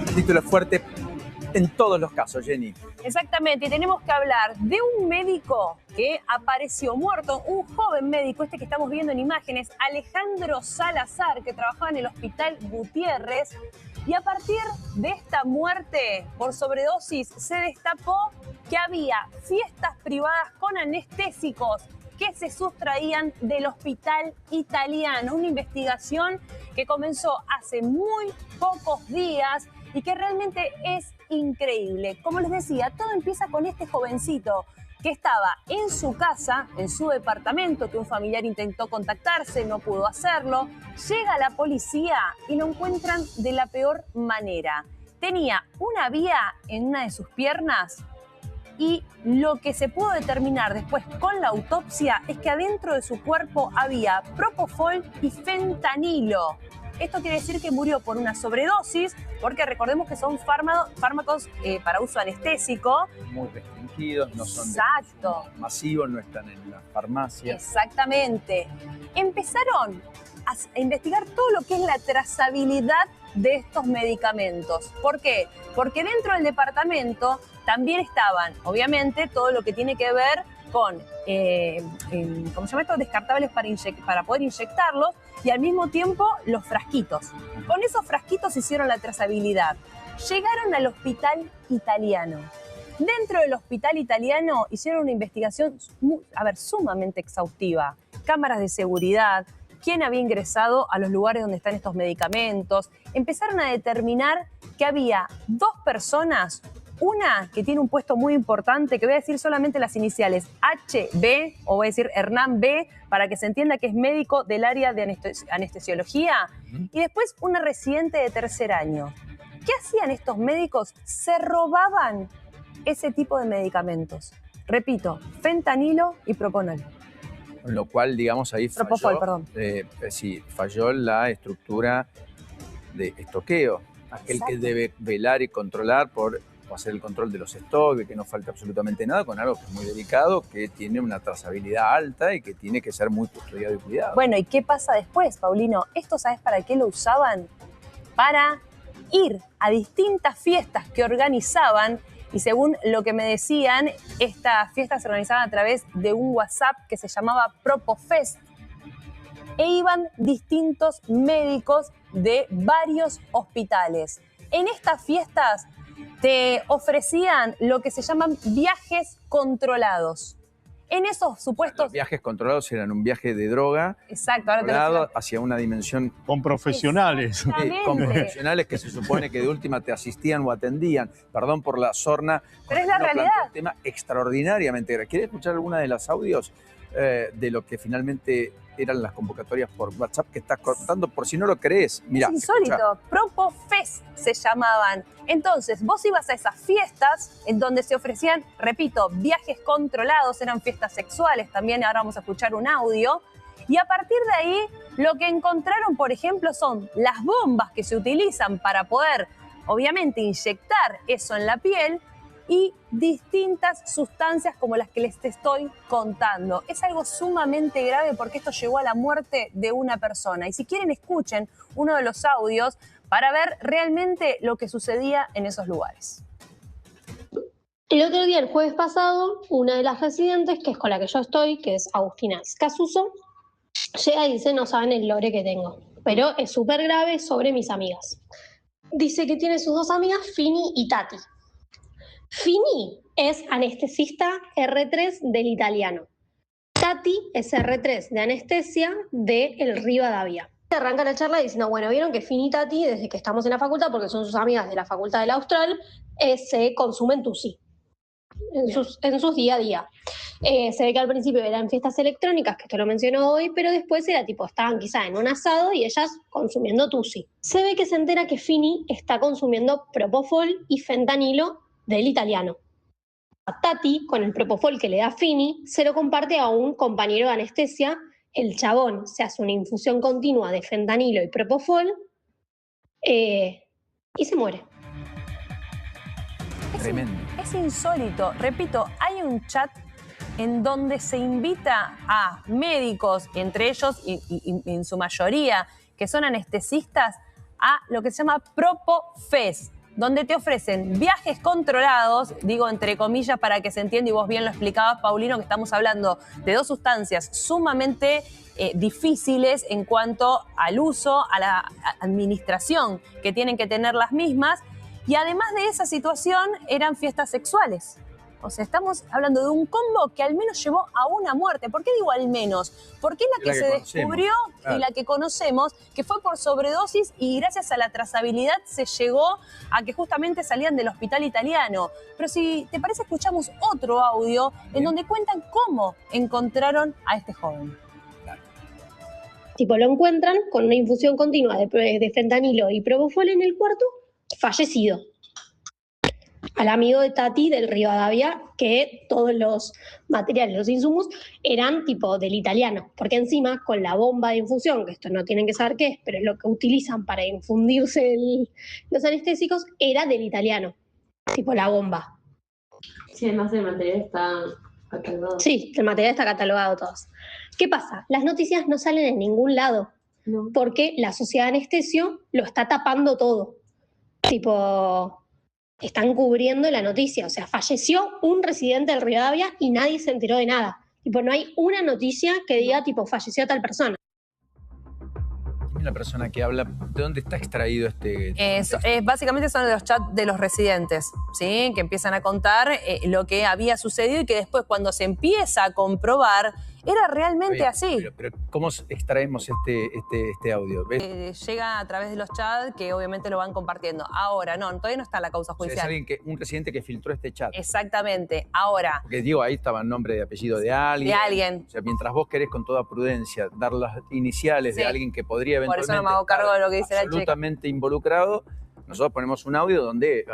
El título es fuerte en todos los casos, Jenny. Exactamente, y tenemos que hablar de un médico que apareció muerto, un joven médico, este que estamos viendo en imágenes, Alejandro Salazar, que trabajaba en el Hospital Gutiérrez. Y a partir de esta muerte por sobredosis se destapó que había fiestas privadas con anestésicos que se sustraían del hospital italiano. Una investigación que comenzó hace muy pocos días y que realmente es increíble. Como les decía, todo empieza con este jovencito que estaba en su casa, en su departamento, que un familiar intentó contactarse, no pudo hacerlo. Llega la policía y lo encuentran de la peor manera. Tenía una vía en una de sus piernas y lo que se pudo determinar después con la autopsia es que adentro de su cuerpo había propofol y fentanilo. Esto quiere decir que murió por una sobredosis, porque recordemos que son fármacos para uso anestésico. Muy restringidos, no son masivos, no están en las farmacias. Exactamente. Empezaron a investigar todo lo que es la trazabilidad de estos medicamentos. ¿Por qué? Porque dentro del departamento también estaban, obviamente, todo lo que tiene que ver con, ¿cómo se llama esto? Descartables para poder inyectarlos, y al mismo tiempo los frasquitos. Con esos frasquitos hicieron la trazabilidad. Llegaron al hospital italiano. Dentro del hospital italiano hicieron una investigación, sumamente exhaustiva. Cámaras de seguridad, quién había ingresado a los lugares donde están estos medicamentos. Empezaron a determinar que había 2 personas, una que tiene un puesto muy importante, que voy a decir solamente las iniciales, HB, o voy a decir Hernán B, para que se entienda que es médico del área de anestesiología, y después una residente de 3er año. ¿Qué hacían estos médicos? Se robaban ese tipo de medicamentos. Repito, fentanilo y proponol. Con lo cual, digamos, ahí falló, Propofol, perdón. Falló la estructura de estoqueo. Aquel que debe velar y controlar por hacer el control de los stocks, de que no falte absolutamente nada, con algo que es muy delicado, que tiene una trazabilidad alta y que tiene que ser muy custodiado y cuidado. Bueno, ¿y qué pasa después, Paulino? ¿Esto sabes para qué lo usaban? Para ir a distintas fiestas que organizaban, y según lo que me decían, estas fiestas se organizaban a través de un WhatsApp que se llamaba Propofest, e iban distintos médicos de varios hospitales. En estas fiestas te ofrecían lo que se llaman viajes controlados. En esos supuestos... Los viajes controlados eran un viaje de droga. Exacto, ahora te lo explico. Hacia una dimensión... Con profesionales. Con profesionales que se supone que de última te asistían o atendían. Perdón por la sorna. Pero es la realidad. Un tema extraordinariamente grave. ¿Quieres escuchar alguna de las audios de lo que finalmente eran las convocatorias por WhatsApp que estás contando? Por si no lo crees. Mirá, es insólito. Escuchá. Propofest se llamaban. Entonces, vos ibas a esas fiestas en donde se ofrecían, repito, viajes controlados, eran fiestas sexuales también, ahora vamos a escuchar un audio. Y a partir de ahí, lo que encontraron, por ejemplo, son las bombas que se utilizan para poder, obviamente, inyectar eso en la piel, y distintas sustancias como las que les estoy contando. Es algo sumamente grave porque esto llevó a la muerte de una persona. Y si quieren, escuchen uno de los audios para ver realmente lo que sucedía en esos lugares. El otro día, el jueves pasado, una de las residentes, que es con la que yo estoy, que es Agustina Escasuso, llega y dice: no saben el lore que tengo, pero es súper grave sobre mis amigas. Dice que tiene sus 2 amigas, Fini y Tati. Fini es anestesista R3 del italiano. Tati es R3 de anestesia del Rivadavia. Arranca la charla diciendo: bueno, vieron que Fini y Tati, desde que estamos en la facultad, porque son sus amigas de la facultad del Austral, se consumen tusi en sus día a día. Se ve que al principio eran fiestas electrónicas, que esto lo mencionó hoy, pero después era tipo, estaban quizá en un asado y ellas consumiendo tusi. Se ve que se entera que Fini está consumiendo propofol y fentanilo del italiano. A Tati, con el propofol que le da Fini, se lo comparte a un compañero de anestesia. El chabón se hace una infusión continua de fentanilo y propofol y se muere. Tremendo. Es insólito. Repito, hay un chat en donde se invita a médicos, entre ellos y en su mayoría, que son anestesistas, a lo que se llama PropoFes, donde te ofrecen viajes controlados, digo entre comillas para que se entienda, y vos bien lo explicabas, Paulino, que estamos hablando de dos sustancias sumamente difíciles en cuanto al uso, a la administración que tienen que tener las mismas, y además de esa situación eran fiestas sexuales. O sea, estamos hablando de un combo que al menos llevó a una muerte. ¿Por qué digo al menos? Porque es la que se descubrió y la que conocemos, que fue por sobredosis, y gracias a la trazabilidad se llegó a que justamente salían del hospital italiano. Pero si te parece, escuchamos otro audio en donde cuentan cómo encontraron a este joven. Tipo, lo encuentran con una infusión continua de fentanilo y propofol en el cuarto, fallecido. Al amigo de Tati del Rivadavia, que todos los materiales, los insumos, eran tipo del italiano, porque encima con la bomba de infusión, que esto no tienen que saber qué es, pero es lo que utilizan para infundirse los anestésicos, era del italiano, tipo la bomba. Sí, además el material está catalogado. Sí, el material está catalogado todos. ¿Qué pasa? Las noticias no salen en ningún lado, No. porque la sociedad de anestesio lo está tapando todo. Tipo, están cubriendo la noticia. O sea, falleció un residente del Rivadavia y nadie se enteró de nada. Tipo, no hay una noticia que diga, tipo, falleció tal persona. ¿Quién es la persona que habla? ¿De dónde está extraído este? Básicamente son de los chats de los residentes, ¿sí? Que empiezan a contar lo que había sucedido y que después, cuando se empieza a comprobar, era realmente así. Pero ¿cómo extraemos este audio? Llega a través de los chats que obviamente lo van compartiendo. Ahora, no, todavía no está la causa judicial. O sea, es un residente que filtró este chat. Exactamente. Ahora. Porque digo, ahí estaba el nombre y apellido de alguien. De alguien. O sea, mientras vos querés con toda prudencia dar las iniciales de alguien que podría eventualmente por eso no me hago cargo de lo que dice la chica. Absolutamente involucrado, nosotros ponemos un audio donde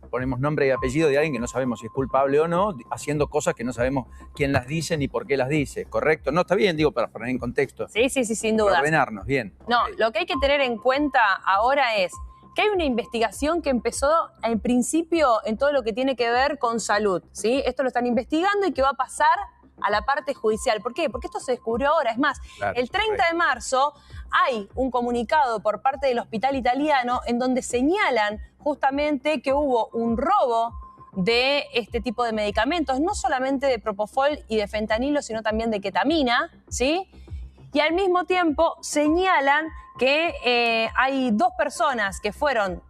ponemos nombre y apellido de alguien que no sabemos si es culpable o no, haciendo cosas que no sabemos quién las dice ni por qué las dice, ¿correcto? No, está bien, digo, para poner en contexto. Sí, sin duda. Para ordenarnos, bien. No, lo que hay que tener en cuenta ahora es que hay una investigación que empezó al principio en todo lo que tiene que ver con salud, ¿sí? Esto lo están investigando y que va a pasar a la parte judicial. ¿Por qué? Porque esto se descubrió ahora. Es más, claro, el 30 de marzo hay un comunicado por parte del hospital italiano en donde señalan justamente que hubo un robo de este tipo de medicamentos, no solamente de propofol y de fentanilo, sino también de ketamina, ¿sí? Y al mismo tiempo señalan que hay dos personas que fueron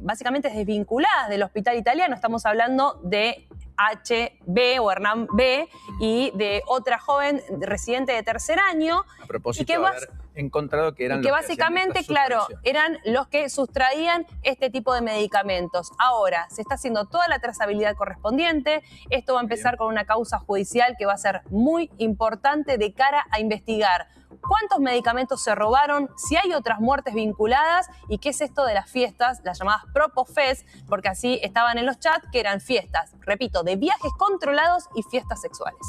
básicamente desvinculadas del hospital italiano. Estamos hablando de HB o Hernán B y de otra joven residente de tercer año. A propósito de haber encontrado que eran los que básicamente, claro, eran los que sustraían este tipo de medicamentos. Ahora, se está haciendo toda la trazabilidad correspondiente. Esto va a empezar con una causa judicial que va a ser muy importante de cara a investigar cuántos medicamentos se robaron, si hay otras muertes vinculadas y qué es esto de las fiestas, las llamadas PropoFes, porque así estaban en los chats, que eran fiestas, repito, de viajes controlados y fiestas sexuales.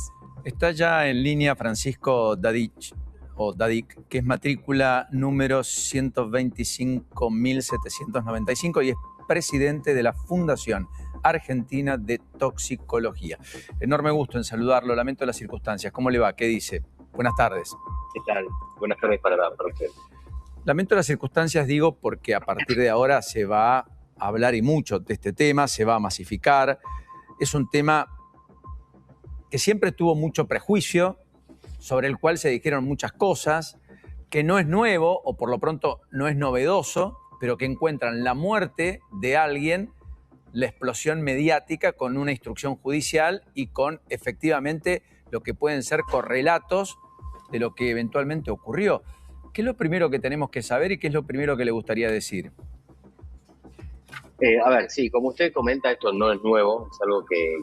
Está ya en línea Francisco Dadich, o Dadik, que es matrícula número 125.795 y es presidente de la Fundación Argentina de Toxicología. Enorme gusto en saludarlo, lamento las circunstancias. ¿Cómo le va? ¿Qué dice? Buenas tardes. ¿Qué tal? Buenas tardes para usted. Lamento las circunstancias, digo, porque a partir de ahora se va a hablar y mucho de este tema, se va a masificar. Es un tema que siempre tuvo mucho prejuicio, sobre el cual se dijeron muchas cosas, que no es nuevo, o por lo pronto no es novedoso, pero que encuentran la muerte de alguien, la explosión mediática con una instrucción judicial y con efectivamente lo que pueden ser correlatos de lo que eventualmente ocurrió. ¿Qué es lo primero que tenemos que saber y qué es lo primero que le gustaría decir? A ver, sí, como usted comenta, esto no es nuevo, es algo que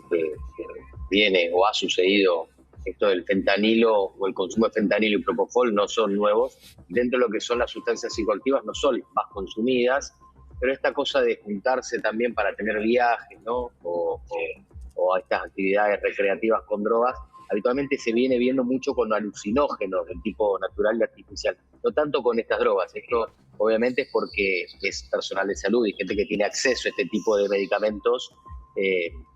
viene o ha sucedido. Esto del fentanilo o el consumo de fentanilo y propofol no son nuevos. Dentro de lo que son las sustancias psicoactivas no son más consumidas, pero esta cosa de juntarse también para tener viajes, ¿no? o estas actividades recreativas con drogas, habitualmente se viene viendo mucho con alucinógenos del tipo natural y artificial, no tanto con estas drogas. Esto obviamente es porque es personal de salud y gente que tiene acceso a este tipo de medicamentos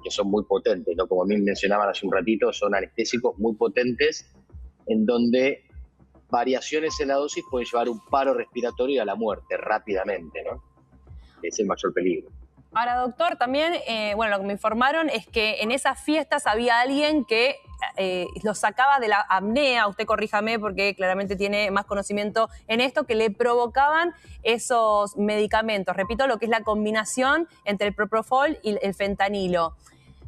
que son muy potentes, ¿no? Como a mí mencionaban hace un ratito, son anestésicos muy potentes, en donde variaciones en la dosis pueden llevar a un paro respiratorio y a la muerte rápidamente, ¿no? Es el mayor peligro. Ahora, doctor, también, lo que me informaron es que en esas fiestas había alguien que lo sacaba de la apnea, usted corríjame porque claramente tiene más conocimiento en esto, que le provocaban esos medicamentos. Repito, lo que es la combinación entre el propofol y el fentanilo.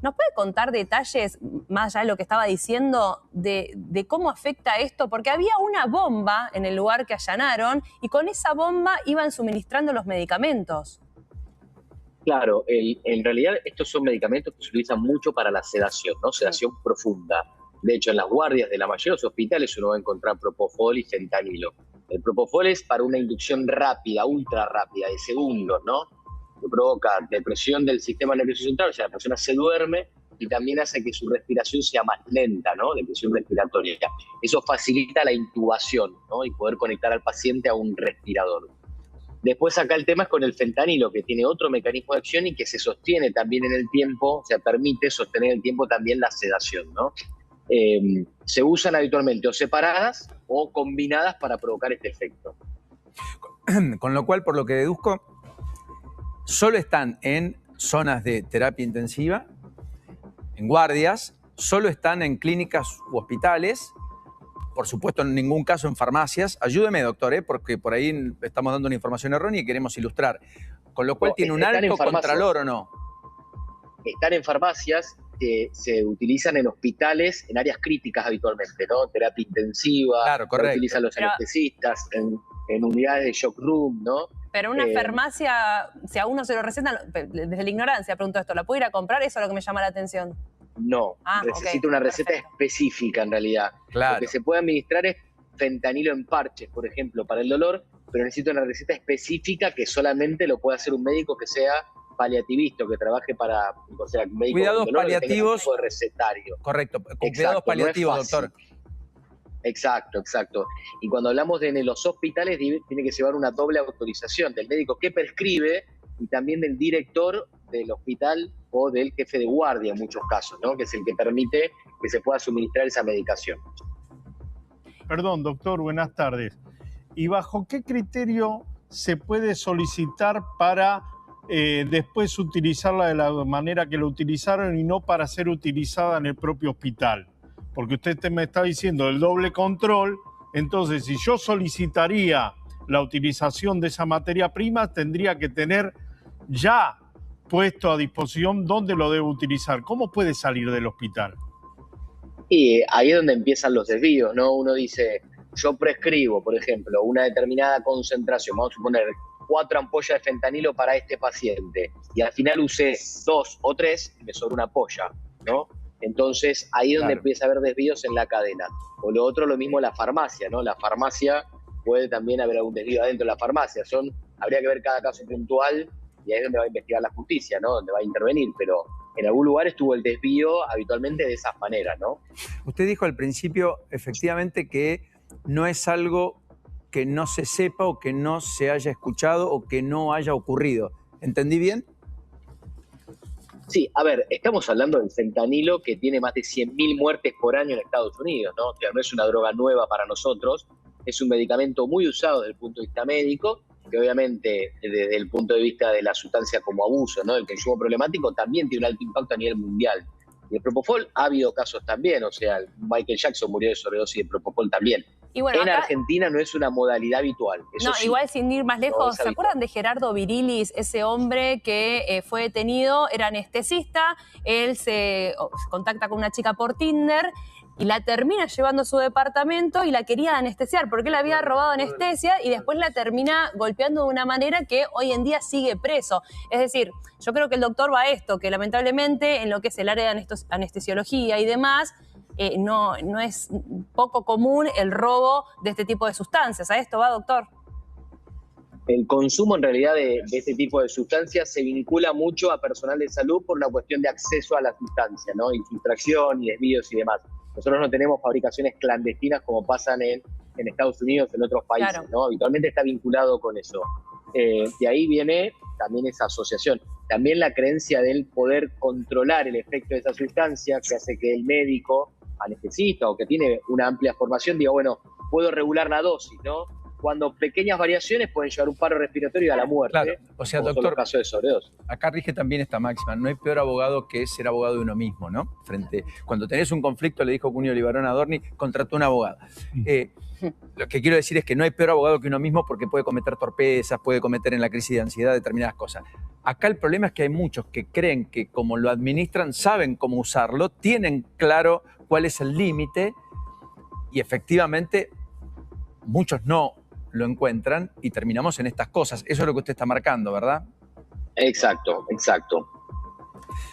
¿Nos puede contar detalles, más allá de lo que estaba diciendo, de cómo afecta esto? Porque había una bomba en el lugar que allanaron y con esa bomba iban suministrando los medicamentos. Claro, en realidad estos son medicamentos que se utilizan mucho para la sedación, ¿no? Sedación profunda. De hecho, en las guardias de la mayoría de los hospitales uno va a encontrar propofol y fentanilo. El propofol es para una inducción rápida, ultra rápida, de segundos, ¿no? Que provoca depresión del sistema nervioso central, o sea, la persona se duerme y también hace que su respiración sea más lenta, ¿no? Depresión respiratoria. Eso facilita la intubación, ¿no? Y poder conectar al paciente a un respirador. Después acá el tema es con el fentanilo, que tiene otro mecanismo de acción y que se sostiene también en el tiempo, o sea, permite sostener en el tiempo también la sedación, ¿no? Se usan habitualmente o separadas o combinadas para provocar este efecto. Con lo cual, por lo que deduzco, solo están en zonas de terapia intensiva, en guardias, solo están en clínicas u hospitales, por supuesto en ningún caso en farmacias. Ayúdeme, doctor, porque por ahí estamos dando una información errónea y queremos ilustrar. Con lo cual tiene un alto contralor, ¿o no? Están en farmacias que se utilizan en hospitales, en áreas críticas habitualmente, ¿no? Terapia intensiva, claro, correcto. Se utilizan los anestesistas, en unidades de shock room, ¿no? Pero una farmacia, si a uno se lo recetan, desde la ignorancia pregunto esto, ¿la puedo ir a comprar? Eso es lo que me llama la atención. No, necesita una receta específica en realidad. Claro. Lo que se puede administrar es fentanilo en parches, por ejemplo, para el dolor, pero necesita una receta específica que solamente lo puede hacer un médico que sea paliativista, que trabaje para, o sea, un médico cuidados dolor, paliativos. Que tenga tipo de recetario. Correcto, con cuidados paliativos, doctor. Exacto. Y cuando hablamos de en los hospitales, tiene que llevar una doble autorización del médico que prescribe y también del director del hospital o del jefe de guardia en muchos casos, ¿no? Que es el que permite que se pueda suministrar esa medicación. Perdón, doctor, buenas tardes. ¿Y bajo qué criterio se puede solicitar para después utilizarla de la manera que lo utilizaron y no para ser utilizada en el propio hospital? Porque usted me está diciendo el doble control, entonces si yo solicitaría la utilización de esa materia prima, tendría que tener ya puesto a disposición dónde lo debo utilizar. ¿Cómo puede salir del hospital? Y ahí es donde empiezan los desvíos, ¿no? Uno dice, yo prescribo, por ejemplo, una determinada concentración, vamos a suponer 4 ampollas de fentanilo para este paciente, y al final usé 2 o 3 y me sobra una ampolla, ¿no? Entonces ahí es donde empieza a haber desvíos en la cadena. O lo otro, lo mismo la farmacia, ¿no? La farmacia puede también haber algún desvío adentro de la farmacia. Habría que ver cada caso puntual y ahí es donde va a investigar la justicia, ¿no? Donde va a intervenir, pero en algún lugar estuvo el desvío habitualmente de esas maneras, ¿no? Usted dijo al principio, efectivamente, que no es algo que no se sepa o que no se haya escuchado o que no haya ocurrido. ¿Entendí bien? Sí, a ver, estamos hablando del fentanilo que tiene más de 100.000 muertes por año en Estados Unidos, ¿no? O sea, no es una droga nueva para nosotros, es un medicamento muy usado desde el punto de vista médico, que obviamente desde el punto de vista de la sustancia como abuso, ¿no? El consumo problemático también tiene un alto impacto a nivel mundial. Y el propofol ha habido casos también, o sea, Michael Jackson murió de sobredosis de propofol también. Y bueno, en Argentina no es una modalidad habitual. Eso sí, igual sin ir más lejos, ¿se acuerdan de Gerardo Virilis, ese hombre que fue detenido, era anestesista, él se contacta con una chica por Tinder y la termina llevando a su departamento y la quería anestesiar porque él había robado anestesia y después la termina golpeando de una manera que hoy en día sigue preso? Es decir, yo creo que el doctor va a esto, que lamentablemente en lo que es el área de anestesiología y demás, no es poco común el robo de este tipo de sustancias. ¿A esto va, doctor? El consumo en realidad de este tipo de sustancias se vincula mucho a personal de salud por una cuestión de acceso a la sustancia, ¿no? Infiltración y desvíos y demás. Nosotros no tenemos fabricaciones clandestinas como pasan en Estados Unidos, en otros países, claro, ¿no? Habitualmente está vinculado con eso. De ahí viene también esa asociación. también la creencia del poder controlar el efecto de esa sustancia, que hace que el médico, anestesista o que tiene una amplia formación, diga, bueno, puedo regular la dosis, ¿no? Cuando pequeñas variaciones pueden llevar un paro respiratorio a la muerte. Claro, o sea, como son doctor, los casos de sobredosis. acá rige también esta máxima, no hay peor abogado que ser abogado de uno mismo, ¿no? Cuando tenés un conflicto, le dijo Cuneo Libarón a Adorni, contrató un abogado. Lo que quiero decir es que no hay peor abogado que uno mismo porque puede cometer torpezas, puede cometer en la crisis de ansiedad determinadas cosas. Acá el problema es que hay muchos que creen que como lo administran, saben cómo usarlo, tienen claro cuál es el límite y efectivamente muchos no lo encuentran y terminamos en estas cosas. Eso es lo que usted está marcando, ¿verdad? Exacto.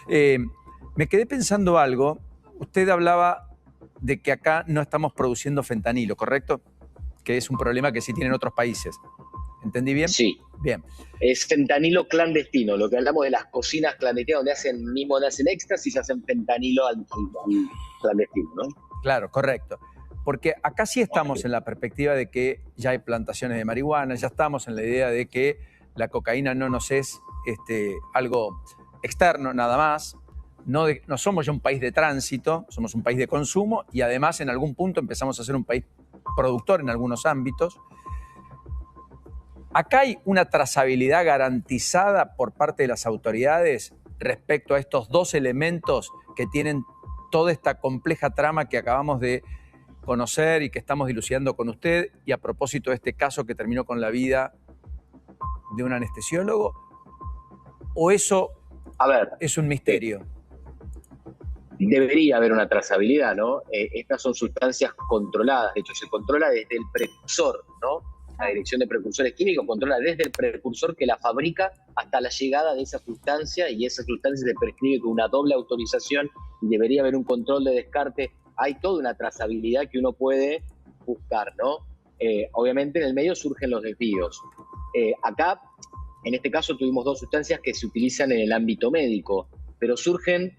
Me quedé pensando algo. Usted hablaba de que acá no estamos produciendo fentanilo, ¿correcto? Que es un problema que sí tienen otros países. ¿Entendí bien? Sí. Bien. Es fentanilo clandestino, lo que hablamos de las cocinas clandestinas donde hacen éxtasis y hacen fentanilo al clandestino, ¿no? Claro, correcto. Porque acá sí estamos en la perspectiva de que ya hay plantaciones de marihuana, ya estamos en la idea de que la cocaína no nos es algo externo nada más, no somos ya un país de tránsito, somos un país de consumo y además en algún punto empezamos a ser un país productor en algunos ámbitos. Acá hay una trazabilidad garantizada por parte de las autoridades respecto a estos dos elementos que tienen toda esta compleja trama que acabamos de conocer y que estamos dilucidando con usted, y a propósito de este caso que terminó con la vida de un anestesiólogo, ¿o eso es un misterio? Debería haber una trazabilidad, ¿no? Estas son sustancias controladas, de hecho se controla desde el precursor, ¿no? La Dirección de Precursores Químicos controla desde el precursor que la fabrica hasta la llegada de esa sustancia, y esa sustancia se prescribe con una doble autorización y debería haber un control de descarte. Hay toda una trazabilidad que uno puede buscar, ¿no? Obviamente en el medio surgen los desvíos. Acá, en este caso, tuvimos dos sustancias que se utilizan en el ámbito médico, pero surgen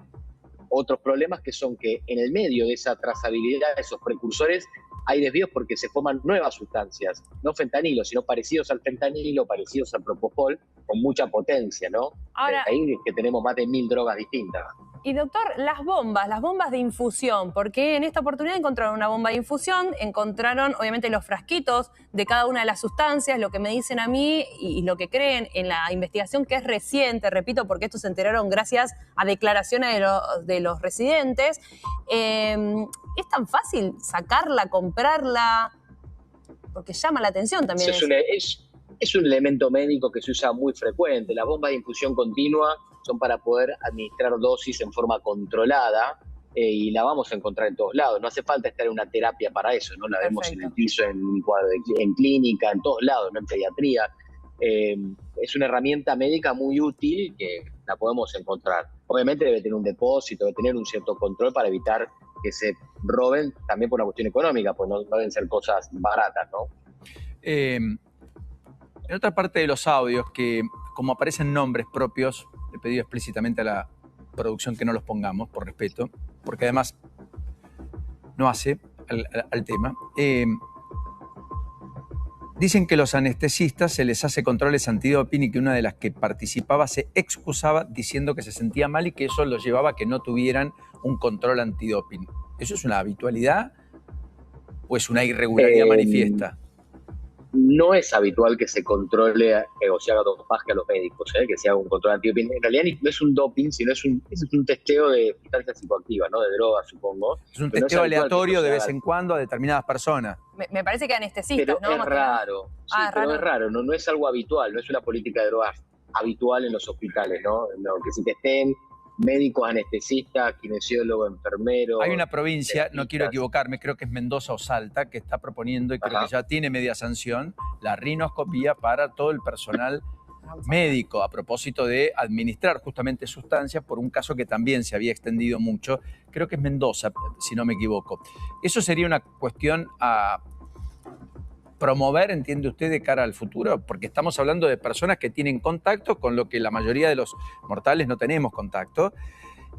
otros problemas que son que en el medio de esa trazabilidad de esos precursores hay desvíos porque se forman nuevas sustancias, no fentanilo, sino parecidos al fentanilo, parecidos al propofol, con mucha potencia, ¿no? Ahora, ahí es que tenemos más de 1000 drogas distintas. Y doctor, las bombas de infusión, porque en esta oportunidad encontraron una bomba de infusión, encontraron obviamente los frasquitos de cada una de las sustancias, lo que me dicen a mí y lo que creen en la investigación que es reciente, repito, porque esto se enteraron gracias a declaraciones de los residentes. ¿Es tan fácil sacarla, comprarla? Porque llama la atención también. Es un elemento médico que se usa muy frecuente. Las bombas de infusión continua son para poder administrar dosis en forma controlada y la vamos a encontrar en todos lados. No hace falta estar en una terapia para eso, ¿no? La vemos en el piso, en clínica, en todos lados, no en pediatría. Es una herramienta médica muy útil que la podemos encontrar. Obviamente debe tener un depósito, debe tener un cierto control para evitar que se roben, también por una cuestión económica, pues no deben ser cosas baratas, ¿no? En otra parte de los audios, que como aparecen nombres propios, he pedido explícitamente a la producción que no los pongamos, por respeto, porque además no hace al tema. Dicen que los anestesistas se les hace controles antidoping y que una de las que participaba se excusaba diciendo que se sentía mal y que eso los llevaba a que no tuvieran un control antidoping. ¿Eso es una habitualidad o es una irregularidad manifiesta? No es habitual que se controle o se haga dopaje a los médicos, que se haga un control antidoping. En realidad no es un doping, sino es un testeo de sustancias psicoactivas, ¿no? De drogas, supongo. Es un testeo aleatorio de vez en cuando a determinadas personas. Me parece que anestesistas, pero ¿no? Es raro. Sí, pero es raro, no es algo habitual, no es una política de drogas habitual en los hospitales, ¿no? Que se testeen médicos, anestesistas, kinesiólogos, enfermeros. Hay una provincia, no quiero equivocarme, creo que es Mendoza o Salta, que está proponiendo, y creo que ya tiene media sanción, la rinoscopía para todo el personal médico, a propósito de administrar justamente sustancias por un caso que también se había extendido mucho. Creo que es Mendoza, si no me equivoco. Eso sería una cuestión a promover, entiende usted, de cara al futuro, porque estamos hablando de personas que tienen contacto con lo que la mayoría de los mortales no tenemos contacto,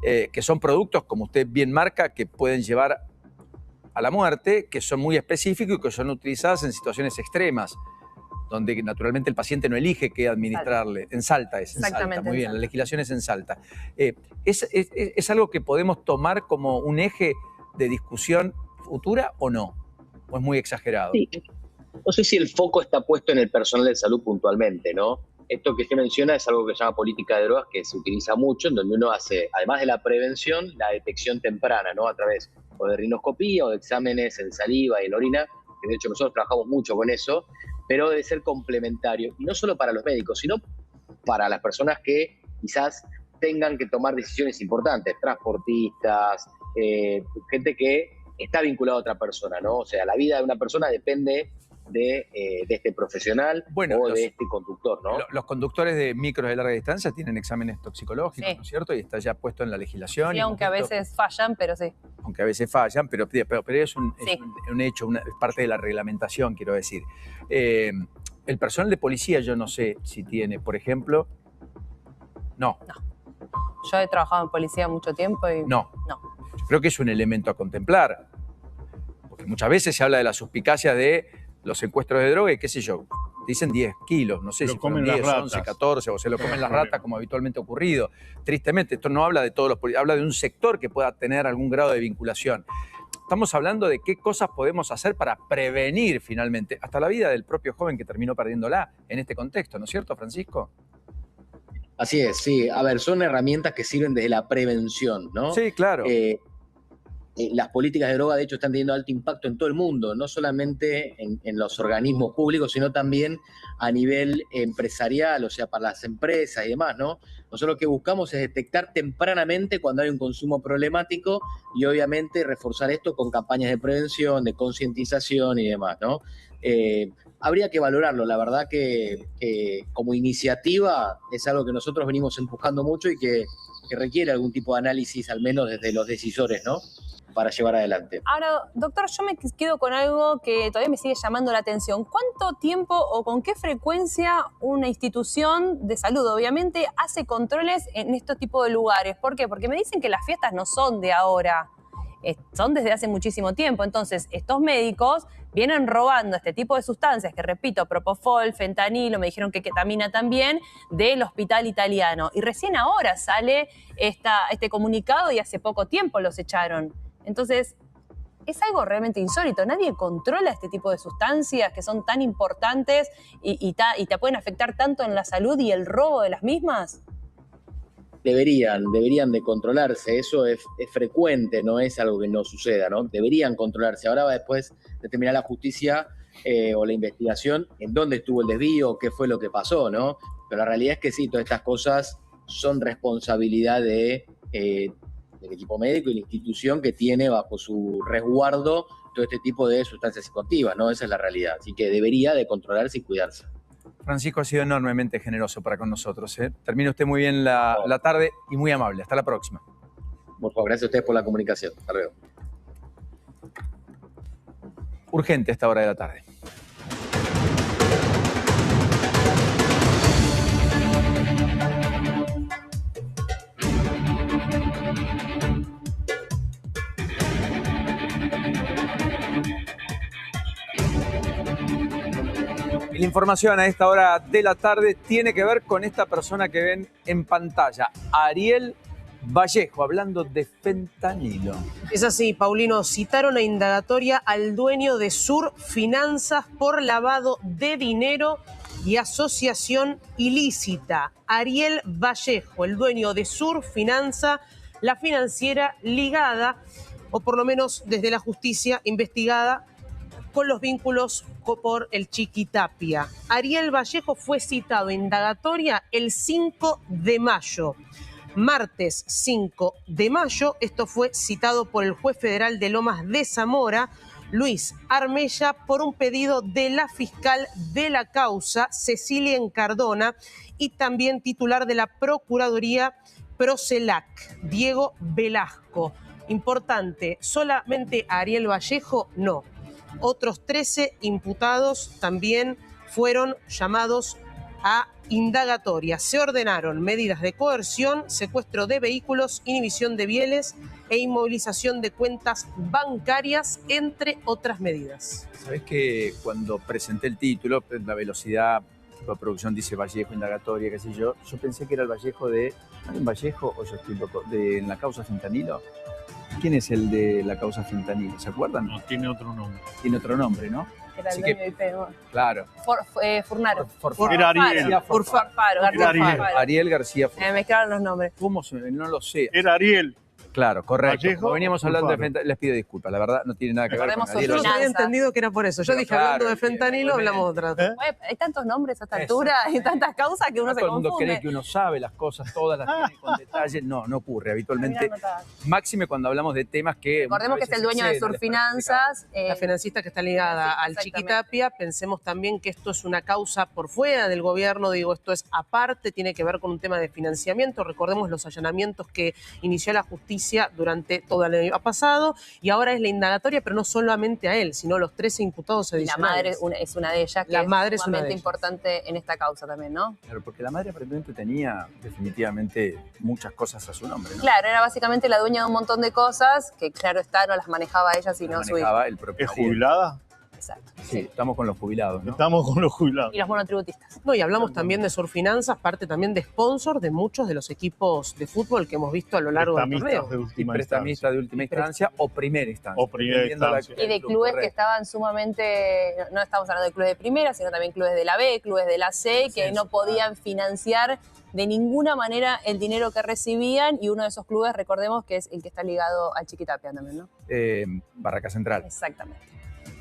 que son productos, como usted bien marca, que pueden llevar a la muerte, que son muy específicos y que son utilizadas en situaciones extremas, donde naturalmente el paciente no elige qué administrarle. En Salta es, en Salta, Exactamente, muy en bien, Salta. la legislación es en Salta. ¿Es algo que podemos tomar como un eje de discusión futura o no? ¿O es muy exagerado? Sí. No sé si el foco está puesto en el personal de salud puntualmente, ¿no? Esto que usted menciona es algo que se llama política de drogas, que se utiliza mucho, en donde uno hace, además de la prevención, la detección temprana, ¿no? A través o de rinoscopía o de exámenes en saliva y en orina, que de hecho nosotros trabajamos mucho con eso, pero debe ser complementario, y no solo para los médicos, sino para las personas que quizás tengan que tomar decisiones importantes, transportistas, gente que está vinculada a otra persona, ¿no? O sea, la vida de una persona depende de este profesional o de este conductor, ¿no? Los conductores de micros de larga distancia tienen exámenes toxicológicos, Sí. ¿no es cierto? Y está ya puesto en la legislación. Sí, y aunque a veces fallan, pero sí. aunque a veces fallan, pero es un Sí. hecho, es parte de la reglamentación, quiero decir. El personal de policía, yo no sé si tiene, por ejemplo, no. Yo he trabajado en policía mucho tiempo y No. no. Yo creo que es un elemento a contemplar, porque muchas veces se habla de la suspicacia de los secuestros de droga y qué sé yo, dicen 10 kilos, no sé Lo si fueron comen las 10, 11, ratas. 14, o se lo comen las ratas como habitualmente ha ocurrido. Tristemente, esto no habla de todos los policías, habla de un sector que pueda tener algún grado de vinculación. Estamos hablando de qué cosas podemos hacer para prevenir finalmente, hasta la vida del propio joven que terminó perdiéndola en este contexto, ¿no es cierto, Francisco? Así es, sí. A ver, son herramientas que sirven desde la prevención, ¿no? Sí, claro. Las políticas de droga, de hecho, están teniendo alto impacto en todo el mundo, no solamente en los organismos públicos, sino también a nivel empresarial, o sea, para las empresas y demás, ¿no? Nosotros lo que buscamos es detectar tempranamente cuando hay un consumo problemático y obviamente reforzar esto con campañas de prevención, de concientización y demás, ¿no? Habría que valorarlo, la verdad que como iniciativa es algo que nosotros venimos empujando mucho y que requiere algún tipo de análisis, al menos desde los decisores, ¿no? Para llevar adelante. Ahora, doctor, yo me quedo con algo que todavía me sigue llamando la atención. ¿Cuánto tiempo o con qué frecuencia una institución de salud, obviamente, hace controles en este tipo de lugares? ¿Por qué? Porque me dicen que las fiestas no son de ahora, son desde hace muchísimo tiempo. Entonces, estos médicos vienen robando este tipo de sustancias, que repito, propofol, fentanilo, me dijeron que ketamina también, del hospital italiano. Y recién ahora sale este comunicado y hace poco tiempo los echaron. Entonces, es algo realmente insólito. Nadie controla este tipo de sustancias que son tan importantes y te pueden afectar tanto en la salud y el robo de las mismas. Deberían de controlarse, eso es frecuente, no es algo que no suceda, ¿no? Deberían controlarse. Ahora va después determinar la justicia o la investigación en dónde estuvo el desvío, qué fue lo que pasó, ¿no? Pero la realidad es que sí, todas estas cosas son responsabilidad del equipo médico y la institución que tiene bajo su resguardo todo este tipo de sustancias psicoactivas, ¿no? Esa es la realidad. Así que debería de controlarse y cuidarse. Francisco ha sido enormemente generoso para con nosotros. Termine usted muy bien la tarde y muy amable. Hasta la próxima. Por favor, gracias a ustedes por la comunicación. Hasta luego. Urgente a esta hora de la tarde. La información a esta hora de la tarde tiene que ver con esta persona que ven en pantalla, Ariel Vallejo, hablando de fentanilo. Es así, Paulino, citaron a indagatoria al dueño de Sur Finanzas por lavado de dinero y asociación ilícita. Ariel Vallejo, el dueño de Sur Finanza, la financiera ligada, o por lo menos desde la justicia investigada, con los vínculos por el Chiquitapia. Ariel Vallejo fue citado a indagatoria el 5 de mayo. Martes 5 de mayo, esto fue citado por el juez federal de Lomas de Zamora, Luis Armella, por un pedido de la fiscal de la causa, Cecilia Encardona, y también titular de la Procuraduría Procelac, Diego Velasco. Importante, solamente a Ariel Vallejo, no. Otros 13 imputados también fueron llamados a indagatoria. Se ordenaron medidas de coerción, secuestro de vehículos, inhibición de bienes e inmovilización de cuentas bancarias, entre otras medidas. Sabés que cuando presenté el título, la velocidad, la producción dice Vallejo, indagatoria, qué sé yo pensé que era el Vallejo de... ¿Hay un Vallejo o yo estoy loco? ¿En la causa fentanilo? ¿Quién es el de la causa fentanilo? ¿Se acuerdan? No, tiene otro nombre. Tiene otro nombre, ¿no? Era el Así dueño que- de IP, ¿no? Claro. Furnaro. Era Ariel. Furfaro, García Ariel. Furfaro. Ariel García. Me mezclaron los nombres. ¿Cómo se...? No lo sé. Era Ariel. Claro, correcto. Vallejo Como veníamos o hablando de Furfaro. fentanilo, les pido disculpas. La verdad no tiene nada que ver con Recordemos Ariel. Yo no Finanzas. había entendido que era por eso. Yo Pero dije, claro, hablando de fentanilo, obviamente. hablamos de otra. Bueno, hay tantos nombres a esta altura y tantas causas que uno se Todo el mundo cree confunde. que uno sabe las cosas, todas las tiene con detalle. No, no ocurre. Habitualmente, máxime cuando hablamos de temas que... Recordemos que es el dueño de Surfinanzas. La financista que está ligada al Exactamente. Chiquitapia, pensemos también que esto es una causa por fuera del gobierno, digo, esto es aparte, tiene que ver con un tema de financiamiento. Recordemos los allanamientos que inició la justicia durante todo el año pasado y ahora es la indagatoria, pero no solamente a él, sino a los 13 imputados Y la adicionales. madre es una de ellas, que La es madre es una sumamente de ellas. importante en esta causa también, ¿no? Claro, porque la madre aparentemente tenía definitivamente muchas cosas a su nombre, ¿no? Claro, era básicamente la dueña de un montón de cosas que, claro está, no las manejaba ella, sino Las su hija. manejaba el propio ¿Es Ariel. jubilada? Exacto. Sí, estamos con los jubilados, ¿no? Estamos con los jubilados. Y los monotributistas. No, y hablamos también de Surfinanzas, parte también de sponsor de muchos de los equipos de fútbol que hemos visto a lo largo del Prestamistas torneo. de Y última prestamista instancia. de última instancia o primera instancia. O primera dependiendo la- instancia. Y de el club, clubes que correcto. estaban sumamente, no estamos hablando de clubes de primera, sino también clubes de la B, clubes de la C, que no podían financiar de ninguna manera el dinero que recibían, y uno de esos clubes, recordemos, que es el que está ligado al Chiquitapia también, ¿no? Barraca Central, Exactamente.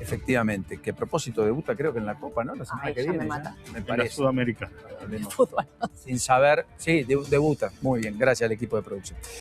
efectivamente. Que a propósito debuta creo que en la Copa, ¿no? La semana Ay, que ya me viene. mata. Me En la parece. Sudamericana. Hablemos Fútbol. Sin saber. Sí, debuta. Muy bien. Gracias al equipo de producción.